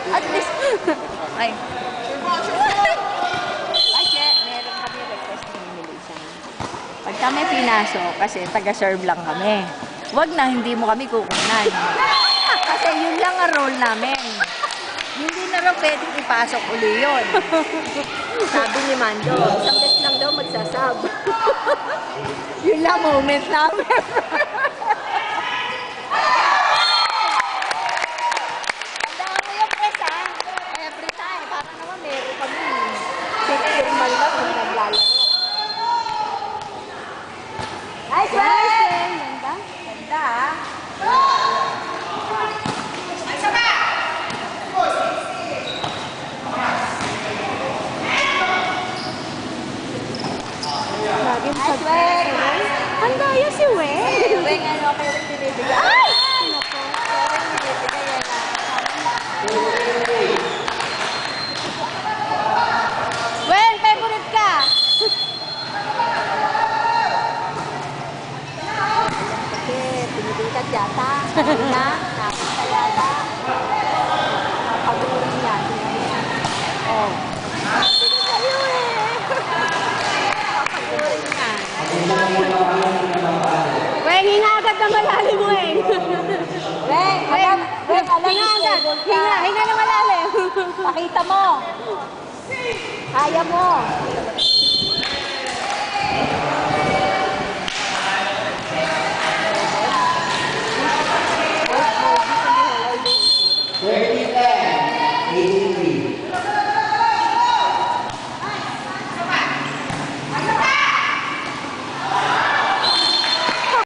At least, ay. Kasi, meron kami request ng militia. Pagka may pinasok, kasi taga-serve lang kami. Wag na, hindi mo kami kukunan. Kasi yun lang ang role namin. Hindi na raw pwedeng ipasok uli yun. Sabi ni Mando, isang beses lang daw magsasab. Yun lang moment namin. Tandaan mo yung press, ha? Every time. Parang naman meron kami. Firmal lang kung naglalaro. Nice one! Ganda. Ganda, ha? Lagi mo ang daya si Weng. Weng, ano ako yung binibigay? Ay! Naku, sorry, binibigay yan. Weng, favorite ka! Kasi, pinibigat yata. Sabi na, nakita yata. Pag-uwi niya. Oh. Sabi ko sa'yo eh. Pag-uwi niya. Weng, hinga agad na malalim, Weng. Weng, Weng, alam hinga mo, agad. stable ka. Hinga na malalim. Pakita mo. Kaya mo.